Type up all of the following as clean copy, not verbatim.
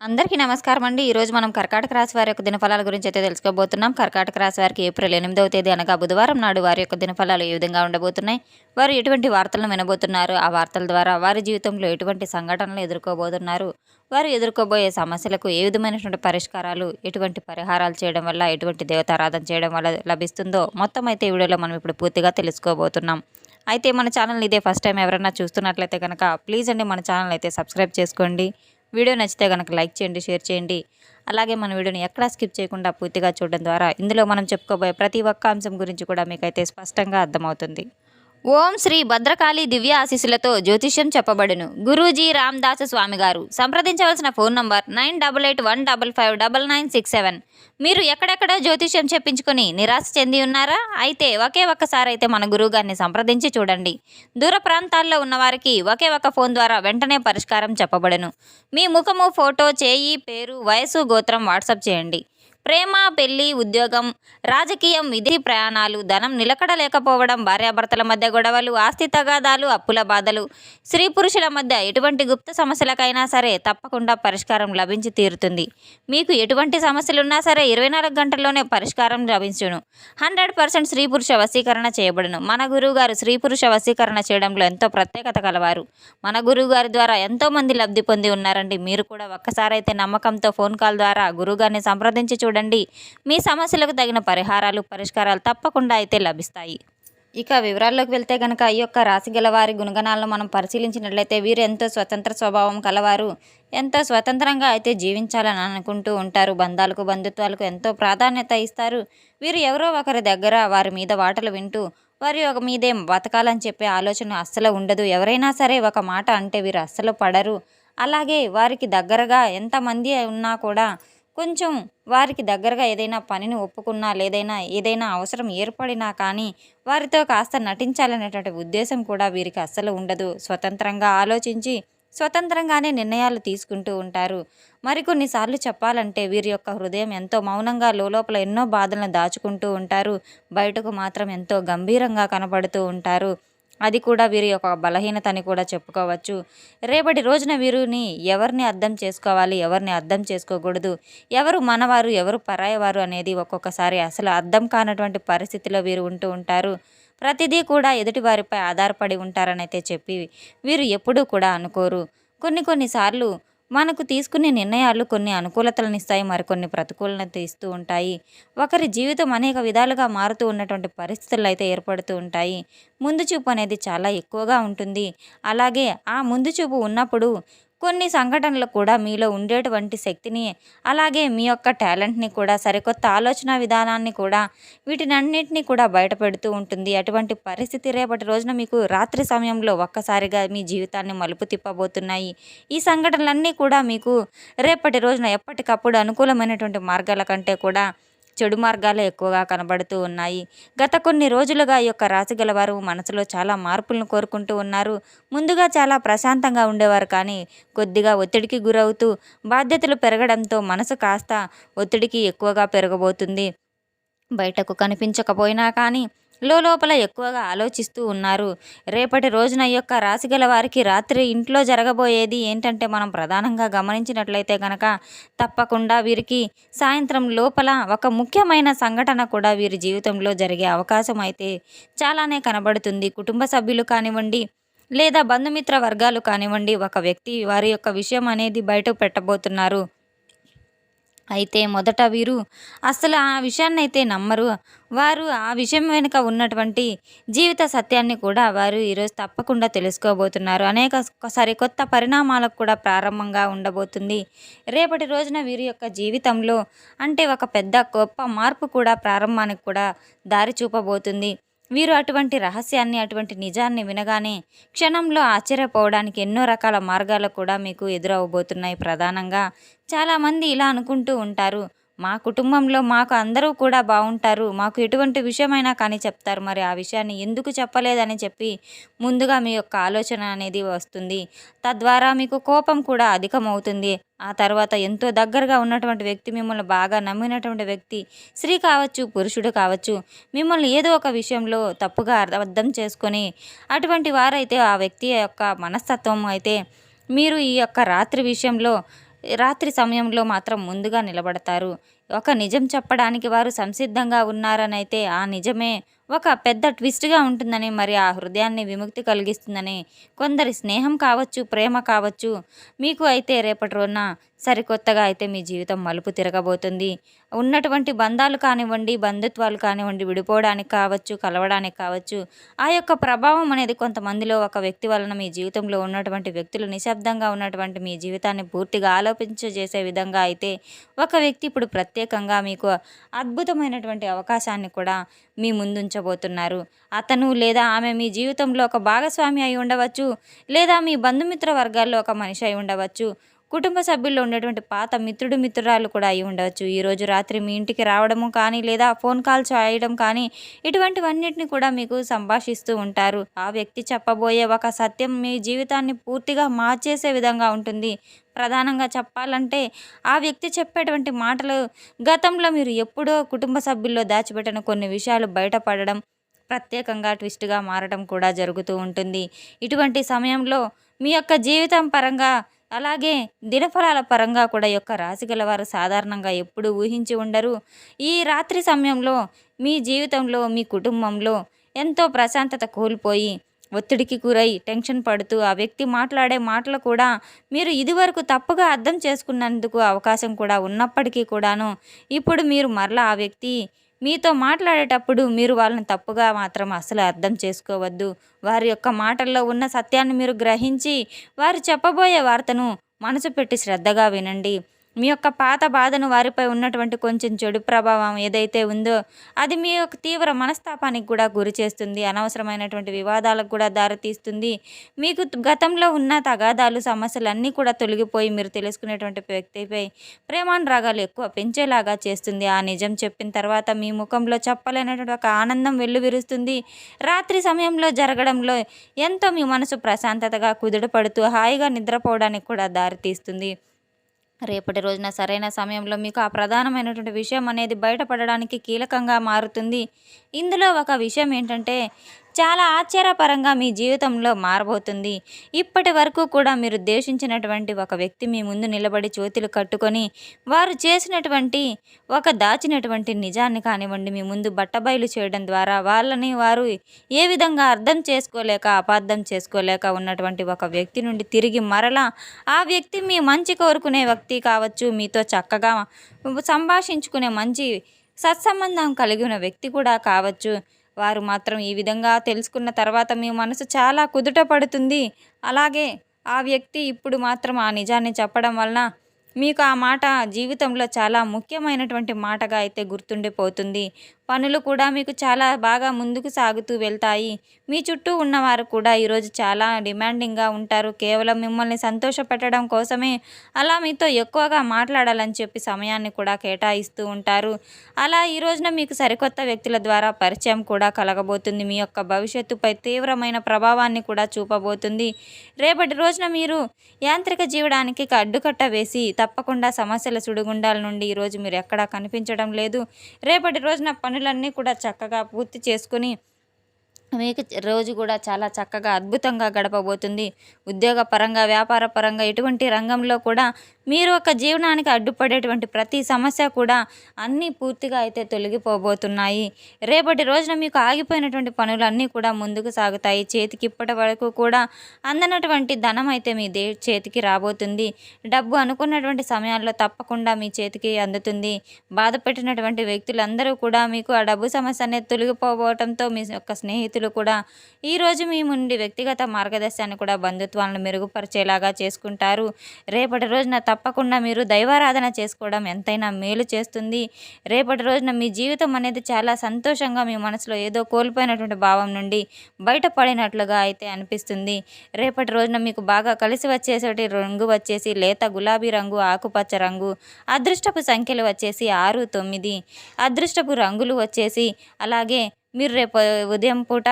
అందరికీ నమస్కారం అండి. ఈరోజు మనం కర్కాటక రాశి వారి యొక్క దినఫలాల గురించి అయితే తెలుసుకోబోతున్నాం. కర్కాటక రాశి వారికి ఏప్రిల్ 8వ తేదీ అనగా బుధవారం నాడు వారి యొక్క దినఫలాలు ఏ విధంగా ఉండబోతున్నాయి, వారు ఎటువంటి వార్తలను వినబోతున్నారు, ఆ వార్తల ద్వారా వారి జీవితంలో ఎటువంటి సంఘటనలు ఎదుర్కోబోతున్నారు, వారు ఎదుర్కోబోయే సమస్యలకు ఏ విధమైనటువంటి పరిష్కారాలు, ఎటువంటి పరిహారాలు చేయడం వల్ల, ఎటువంటి దేవతారాధన చేయడం వల్ల లభిస్తుందో మొత్తం అయితే ఈ వీడియోలో మనం ఇప్పుడు పూర్తిగా తెలుసుకోబోతున్నాం. అయితే మన ఛానల్ ఇదే ఫస్ట్ టైం ఎవరైనా చూస్తున్నట్లయితే కనుక ప్లీజ్ అండి మన ఛానల్ అయితే సబ్స్క్రైబ్ చేసుకోండి. వీడియో నచ్చితే కనుక లైక్ చేయండి, షేర్ చేయండి. అలాగే మన వీడియోని ఎక్కడా స్కిప్ చేయకుండా పూర్తిగా చూడడం ద్వారా ఇందులో మనం చెప్పుకోబోయే ప్రతి ఒక్క అంశం గురించి కూడా మీకైతే స్పష్టంగా అర్థమవుతుంది. ఓం శ్రీ భద్రకాళి దివ్య ఆశీస్సులతో జ్యోతిష్యం చెప్పబడును. గురూజీ రామదాసు స్వామి గారు. సంప్రదించవలసిన ఫోన్ నంబర్ 9881559967. మీరు ఎక్కడెక్కడ జ్యోతిష్యం చెప్పించుకొని నిరాశ చెంది ఉన్నారా? అయితే ఒక్కసారి అయితే మన గురువు గారిని సంప్రదించి చూడండి. దూర ప్రాంతాల్లో ఉన్నవారికి ఒక్క ఫోన్ ద్వారా వెంటనే పరిష్కారం చెప్పబడును. మీ ముఖము, ఫోటో, చేయి, పేరు, వయసు, గోత్రం వాట్సాప్ చేయండి. ప్రేమ, పెళ్లి, ఉద్యోగం, రాజకీయం, విధి ప్రయాణాలు, ధనం నిలకడ లేకపోవడం, భార్యాభర్తల మధ్య గొడవలు, ఆస్తి తగాదాలు, అప్పుల బాధలు, స్త్రీ పురుషుల మధ్య ఎటువంటి గుప్త సమస్యలకైనా సరే తప్పకుండా పరిష్కారం లభించి తీరుతుంది. మీకు ఎటువంటి సమస్యలున్నా సరే 24 గంటల్లోనే పరిష్కారం లభించును. 100% స్త్రీ పురుష వశీకరణ చేయబడును. మన గురువు గారు స్త్రీ పురుష వశీకరణ చేయడంలో ఎంతో ప్రత్యేకత కలవారు. మన గురువు గారి ద్వారా ఎంతో మంది లబ్ధి పొంది ఉన్నారండి. మీరు కూడా ఒక్కసారి అయితే నమ్మకంతో ఫోన్ కాల్ ద్వారా గురువు గారిని సంప్రదించి చూడండి. మీ సమస్యలకు తగిన పరిష్కారాలు తప్పకుండా అయితే లభిస్తాయి. ఇక వివరాల్లోకి వెళ్తే కనుక ఈ యొక్క రాశి గల వారి గుణగణాలను మనం పరిశీలించినట్లయితే వీరు ఎంతో స్వతంత్ర స్వభావం కలవారు. ఎంతో స్వతంత్రంగా అయితే జీవించాలని అనుకుంటూ ఉంటారు. బంధాలకు, బంధుత్వాలకు ఎంతో ప్రాధాన్యత ఇస్తారు. వీరు ఎవరో ఒకరి దగ్గర వారి మీద వాటలు వింటూ వారి ఒక మీదే బతకాలని చెప్పే ఆలోచన అస్సలు ఉండదు. ఎవరైనా సరే ఒక మాట అంటే వీరు అస్సలు పడరు. అలాగే వారికి దగ్గరగా ఎంతమంది ఉన్నా కూడా కొంచెం వారికి దగ్గరగా ఏదైనా పనిని ఒప్పుకున్నా ఏదైనా అవసరం ఏర్పడినా కానీ వారితో కాస్త నటించాలనేటువంటి ఉద్దేశం కూడా వీరికి అస్సలు ఉండదు. స్వతంత్రంగా ఆలోచించి స్వతంత్రంగానే నిర్ణయాలు తీసుకుంటూ ఉంటారు. మరికొన్నిసార్లు చెప్పాలంటే వీరి యొక్క హృదయం ఎంతో మౌనంగా లోపల ఎన్నో బాధలను దాచుకుంటూ ఉంటారు. బయటకు మాత్రం ఎంతో గంభీరంగా కనబడుతూ ఉంటారు. అది కూడా వీరి యొక్క బలహీనత అని కూడా చెప్పుకోవచ్చు. రేపటి రోజున వీరిని ఎవరిని అర్థం చేసుకోవాలి, ఎవరిని అర్థం చేసుకోకూడదు, ఎవరు మనవారు, ఎవరు పరాయవారు అనేది ఒక్కొక్కసారి అసలు అర్థం కానటువంటి పరిస్థితిలో వీరు ఉంటూ ఉంటారు. ప్రతిదీ కూడా ఎదుటి వారిపై ఆధారపడి ఉంటారనైతే చెప్పి వీరు ఎప్పుడూ కూడా అనుకోరు. కొన్నిసార్లు మనకు తీసుకునే నిర్ణయాలు కొన్ని అనుకూలతలను ఇస్తాయి, మరికొన్ని ప్రతికూలత ఇస్తూ ఉంటాయి. ఒకరి జీవితం అనేక విధాలుగా మారుతూ ఉన్నటువంటి పరిస్థితులు అయితే ఏర్పడుతూ ఉంటాయి. ముందు చూపు అనేది చాలా ఎక్కువగా ఉంటుంది. అలాగే ఆ ముందు చూపు ఉన్నప్పుడు కొన్ని సంఘటనలు కూడా మీలో ఉండేటువంటి శక్తిని, అలాగే మీ యొక్క టాలెంట్ని కూడా, సరికొత్త ఆలోచన విధానాన్ని కూడా, వీటినన్నింటినీ కూడా బయటపెడుతూ ఉంటుంది. అటువంటి పరిస్థితి రేపటి రోజున మీకు రాత్రి సమయంలో ఒక్కసారిగా మీ జీవితాన్ని మలుపు తిప్పబోతున్నాయి. ఈ సంఘటనలన్నీ కూడా మీకు రేపటి రోజున ఎప్పటికప్పుడు అనుకూలమైనటువంటి మార్గాల కంటే కూడా చెడు మార్గాలే ఎక్కువగా కనబడుతూ ఉన్నాయి. గత కొన్ని రోజులుగా ఈ యొక్క రాశి గలవారు మనసులో చాలా మార్పులను కోరుకుంటూ ఉన్నారు. ముందుగా చాలా ప్రశాంతంగా ఉండేవారు, కానీ కొద్దిగా ఒత్తిడికి గురవుతూ బాధ్యతలు పెరగడంతో మనసు కాస్త ఒత్తిడికి ఎక్కువగా పెరగబోతుంది. బయటకు కనిపించకపోయినా కానీ లోపల ఎక్కువగా ఆలోచిస్తూ ఉన్నారు. రేపటి రోజున ఈ యొక్క రాశి గల వారికి రాత్రి ఇంట్లో జరగబోయేది ఏంటంటే మనం ప్రధానంగా గమనించినట్లయితే కనుక తప్పకుండా వీరికి సాయంత్రం లోపల ఒక ముఖ్యమైన సంఘటన కూడా వీరి జీవితంలో జరిగే అవకాశం అయితే చాలానే కనబడుతుంది. కుటుంబ సభ్యులు కానివ్వండి, లేదా బంధుమిత్ర వర్గాలు కానివ్వండి, ఒక వ్యక్తి వారి యొక్క విషయం అనేది బయట పెట్టబోతున్నారు. అయితే మొదట వీరు అసలు ఆ విషయాన్ని అయితే నమ్మరు. వారు ఆ విషయం వెనుక ఉన్నటువంటి జీవిత సత్యాన్ని కూడా వారు ఈరోజు తప్పకుండా తెలుసుకోబోతున్నారు. అనేక సరికొత్త పరిణామాలకు కూడా ప్రారంభంగా ఉండబోతుంది. రేపటి రోజున వీరి యొక్క జీవితంలో అంటే ఒక పెద్ద గొప్ప మార్పు కూడా ప్రారంభానికి కూడా దారి చూపబోతుంది. వీరు అటువంటి రహస్యాన్ని, అటువంటి నిజాన్ని వినగానే క్షణంలో ఆశ్చర్యపోవడానికి ఎన్నో రకాల మార్గాలు కూడా మీకు ఎదురవబోతున్నాయి. ప్రధానంగా చాలామంది ఇలా అనుకుంటూ ఉంటారు, మా కుటుంబంలో మాకు అందరూ కూడా బాగుంటారు, మాకు ఎటువంటి విషయమైనా కానీ చెప్తారు, మరి ఆ విషయాన్ని ఎందుకు చెప్పలేదని చెప్పి ముందుగా మీ యొక్క ఆలోచన అనేది వస్తుంది. తద్వారా మీకు కోపం కూడా అధికమవుతుంది. ఆ తర్వాత ఎంతో దగ్గరగా ఉన్నటువంటి వ్యక్తి, మిమ్మల్ని బాగా నమ్మినటువంటి వ్యక్తి, స్త్రీ కావచ్చు, పురుషుడు కావచ్చు, మిమ్మల్ని ఏదో ఒక విషయంలో తప్పుగా అర్థం చేసుకొని అటువంటి వారైతే ఆ వ్యక్తి యొక్క మనస్తత్వం అయితే మీరు ఈ యొక్క రాత్రి విషయంలో రాత్రి సమయంలో మాత్రం ముందుగా నిలబడతారు. ఒక నిజం చెప్పడానికి వారు సంసిద్ధంగా ఉన్నారనైతే ఆ నిజమే ఒక పెద్ద ట్విస్ట్‌గా ఉంటుందని, మరి ఆ హృదయాన్ని విముక్తి కలిగిస్తుందని, కొందరి స్నేహం కావచ్చు, ప్రేమ కావచ్చు, మీకు అయితే రేపటి రోజున సరికొత్తగా అయితే మీ జీవితం మలుపు తిరగబోతుంది. ఉన్నటువంటి బంధాలు కానివ్వండి, బంధుత్వాలు కానివ్వండి, విడిపోవడానికి కావచ్చు, కలవడానికి కావచ్చు, ఆ యొక్క ప్రభావం అనేది కొంతమందిలో ఒక వ్యక్తి వలన మీ జీవితంలో ఉన్నటువంటి వ్యక్తులు నిశ్శబ్దంగా ఉన్నటువంటి మీ జీవితాన్ని పూర్తిగా ఆలోచించజేసే విధంగా అయితే ఒక వ్యక్తి ఇప్పుడు ప్రత్యేకంగా మీకు అద్భుతమైనటువంటి అవకాశాన్ని కూడా మీ ముందుంచబోతున్నారు. అతను లేదా ఆమె మీ జీవితంలో ఒక భాగస్వామి అయి ఉండవచ్చు, లేదా మీ బంధుమిత్ర వర్గాల్లో ఒక మనిషి అయి ఉండవచ్చు. కుటుంబ సభ్యుల్లో ఉండేటువంటి పాత మిత్రుడు, మిత్రురాలు కూడా అయి ఉండవచ్చు. ఈరోజు రాత్రి మీ ఇంటికి రావడము కానీ, లేదా ఫోన్ కాల్ చేయడం కానీ, ఇటువంటివన్నిటిని కూడా మీకు సంభాషిస్తూ ఉంటారు. ఆ వ్యక్తి చెప్పబోయే ఒక సత్యం మీ జీవితాన్ని పూర్తిగా మార్చేసే విధంగా ఉంటుంది. ప్రధానంగా చెప్పాలంటే ఆ వ్యక్తి చెప్పేటువంటి మాటలు గతంలో మీరు ఎప్పుడో కుటుంబ సభ్యుల్లో దాచిపెట్టిన కొన్ని విషయాలు బయటపడడం, ప్రత్యేకంగా ట్విస్ట్‌గా మారడం కూడా జరుగుతూ ఉంటుంది. ఇటువంటి సమయంలో మీ యొక్క జీవితం పరంగా, అలాగే దినఫలాల పరంగా కూడా ఈ యొక్క రాశి గలవారు సాధారణంగా ఎప్పుడూ ఊహించి ఉండరు. ఈ రాత్రి సమయంలో మీ జీవితంలో, మీ కుటుంబంలో ఎంతో ప్రశాంతత కోల్పోయి, ఒత్తిడికి గురై, టెన్షన్ పడుతూ, ఆ వ్యక్తి మాట్లాడే మాటలు కూడా మీరు ఇదివరకు తప్పుగా అర్థం చేసుకున్నందుకు అవకాశం కూడా ఉన్నప్పటికీ కూడాను, ఇప్పుడు మీరు మరలా ఆ వ్యక్తి మీతో మాట్లాడేటప్పుడు మీరు వాళ్ళని తప్పుగా మాత్రం అస్సలు అర్థం చేసుకోవద్దు. వారి యొక్క మాటల్లో ఉన్న సత్యాన్ని మీరు గ్రహించి, వారు చెప్పబోయే వార్తను మనసు పెట్టి శ్రద్ధగా వినండి. మీ యొక్క పాత బాధను, వారిపై ఉన్నటువంటి కొంచెం చెడు ప్రభావం ఏదైతే ఉందో అది మీ యొక్క తీవ్ర మనస్తాపానికి కూడా గురి చేస్తుంది. అనవసరమైనటువంటి వివాదాలకు కూడా దారితీస్తుంది. మీకు గతంలో ఉన్న తగాదాలు, సమస్యలన్నీ కూడా తొలగిపోయి మీరు తెలుసుకునేటువంటి వ్యక్తిపై ప్రేమానురాగాలు ఎక్కువ పెంచేలాగా చేస్తుంది. ఆ నిజం చెప్పిన తర్వాత మీ ముఖంలో చెప్పలేనటువంటి ఒక ఆనందం వెల్లువిరుస్తుంది. రాత్రి సమయంలో జరగడంలో ఎంతో మీ మనసు ప్రశాంతతగా కుదుటపడుతూ హాయిగా నిద్రపోవడానికి కూడా దారితీస్తుంది. రేపటి రోజున సరైన సమయంలో మీకు ఆ ప్రధానమైనటువంటి విషయం అనేది బయటపడడానికి కీలకంగా మారుతుంది. ఇందులో ఒక విషయం ఏంటంటే, చాలా ఆశ్చర్యపరంగా మీ జీవితంలో మారబోతుంది. ఇప్పటి వరకు కూడా మీరు ద్వేషించినటువంటి ఒక వ్యక్తి మీ ముందు నిలబడి చేతులు కట్టుకొని, వారు చేసినటువంటి ఒక దాచినటువంటి నిజాన్ని కానివ్వండి మీ ముందు బట్టబయలు చేయడం ద్వారా వాళ్ళని వారు ఏ విధంగా అర్థం చేసుకోలేక, అపార్థం చేసుకోలేక ఉన్నటువంటి ఒక వ్యక్తి నుండి తిరిగి మరలా ఆ వ్యక్తి మీ మంచి కోరుకునే వ్యక్తి కావచ్చు, మీతో చక్కగా సంభాషించుకునే మంచి సత్సంబంధం కలిగిన వ్యక్తి కూడా కావచ్చు. వారు మాత్రం ఈ విధంగా తెలుసుకున్న తర్వాత మీ మనసు చాలా కుదుట పడుతుంది. అలాగే ఆ వ్యక్తి ఇప్పుడు మాత్రం ఆ నిజాన్ని చెప్పడం వలన మీకు ఆ మాట జీవితంలో చాలా ముఖ్యమైనటువంటి మాటగా అయితే గుర్తుండిపోతుంది. పనులు కూడా మీకు చాలా బాగా ముందుకు సాగుతూ వెళ్తాయి. మీ చుట్టూ ఉన్నవారు కూడా ఈరోజు చాలా డిమాండింగ్‌గా ఉంటారు. కేవలం మిమ్మల్ని సంతోషపెట్టడం కోసమే అలా మీతో ఎక్కువగా మాట్లాడాలని చెప్పి సమయాన్ని కూడా కేటాయిస్తూ ఉంటారు. అలా ఈ రోజున మీకు సరికొత్త వ్యక్తుల ద్వారా పరిచయం కూడా కలగబోతుంది. మీ యొక్క భవిష్యత్తుపై తీవ్రమైన ప్రభావాన్ని కూడా చూపబోతుంది. రేపటి రోజున మీరు యాంత్రిక జీవడానికి అడ్డుకట్ట వేసి తప్పకుండా సమస్యల సుడిగుండాల నుండి ఈరోజు మీరు ఎక్కడా కనిపించడం లేదు. రేపటి రోజున పనులన్నీ కూడా చక్కగా పూర్తి చేసుకొని మీకు రోజు కూడా చాలా చక్కగా అద్భుతంగా గడపబోతుంది. ఉద్యోగ పరంగా, వ్యాపార పరంగా ఎటువంటి రంగంలో కూడా మీరు ఒక జీవనానికి అడ్డుపడేటువంటి ప్రతి సమస్య కూడా అన్నీ పూర్తిగా అయితే తొలగిపోబోతున్నాయి. రేపటి రోజున మీకు ఆగిపోయినటువంటి పనులన్నీ కూడా ముందుకు సాగుతాయి. చేతికి ఇప్పటి వరకు కూడా అందనటువంటి ధనం అయితే మీ చేతికి రాబోతుంది. డబ్బు అనుకున్నటువంటి సమయాల్లో తప్పకుండా మీ చేతికి అందుతుంది. బాధ పెట్టినటువంటి వ్యక్తులందరూ కూడా మీకు ఆ డబ్బు సమస్య అనేది తొలగిపోవడంతో మీ యొక్క స్నేహితులు కూడా ఈరోజు మీ నుండి వ్యక్తిగత మార్గదర్శనాన్ని కూడా, బంధుత్వాలను మెరుగుపరిచేలాగా చేసుకుంటారు. రేపటి రోజున తప్పకుండా మీరు దైవారాధన చేసుకోవడం ఎంతైనా మేలు చేస్తుంది. రేపటి రోజున మీ జీవితం అనేది చాలా సంతోషంగా, మీ మనసులో ఏదో కోల్పోయినటువంటి భావం నుండి బయటపడినట్లుగా అయితే అనిపిస్తుంది. రేపటి రోజున మీకు బాగా కలిసి వచ్చేసటి రంగు వచ్చేసి లేత గులాబీ రంగు, ఆకుపచ్చ రంగు. అదృష్టపు సంఖ్యలు వచ్చేసి 6, 9. అదృష్టపు రంగులు వచ్చేసి అలాగే మీరు రేపు ఉదయం పూట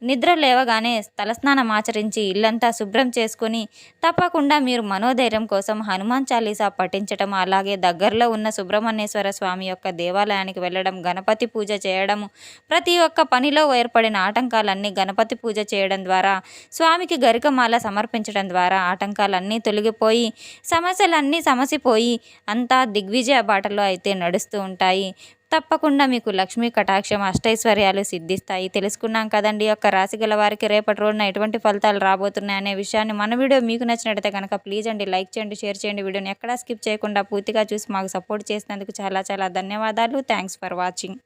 నిద్ర లేవగానే తలస్నానం ఆచరించి ఇల్లంతా శుభ్రం చేసుకొని తప్పకుండా మీరు మనోధైర్యం కోసం హనుమాన్ చాలీసా పఠించటం, అలాగే దగ్గరలో ఉన్న సుబ్రహ్మణ్యేశ్వర స్వామి యొక్క దేవాలయానికి వెళ్ళడం, గణపతి పూజ చేయడము, ప్రతి ఒక్క పనిలో ఏర్పడిన ఆటంకాలన్నీ గణపతి పూజ చేయడం ద్వారా, స్వామికి గరికమాల సమర్పించడం ద్వారా ఆటంకాలన్నీ తొలగిపోయి సమస్యలన్నీ సమసిపోయి అంతా దిగ్విజయ బాటలో అయితే నడుస్తూ ఉంటాయి. తప్పకుండా మీకు లక్ష్మీ కటాక్షం, అష్టైశ్వర్యాలు సిద్ధిస్తాయి. తెలుసుకున్నాం కదండి యొక్క రాశి గల వారికి రేపటి రోజున ఎటువంటి ఫలితాలు రాబోతున్నాయి అనే విషయాన్ని. మన వీడియో మీకు నచ్చినట్టయితే కనుక ప్లీజ్ అండి లైక్ చేయండి, షేర్ చేయండి. వీడియోని ఎక్కడా స్కిప్ చేయకుండా పూర్తిగా చూసి మాకు సపోర్ట్ చేసినందుకు చాలా చాలా ధన్యవాదాలు. Thanks for watching.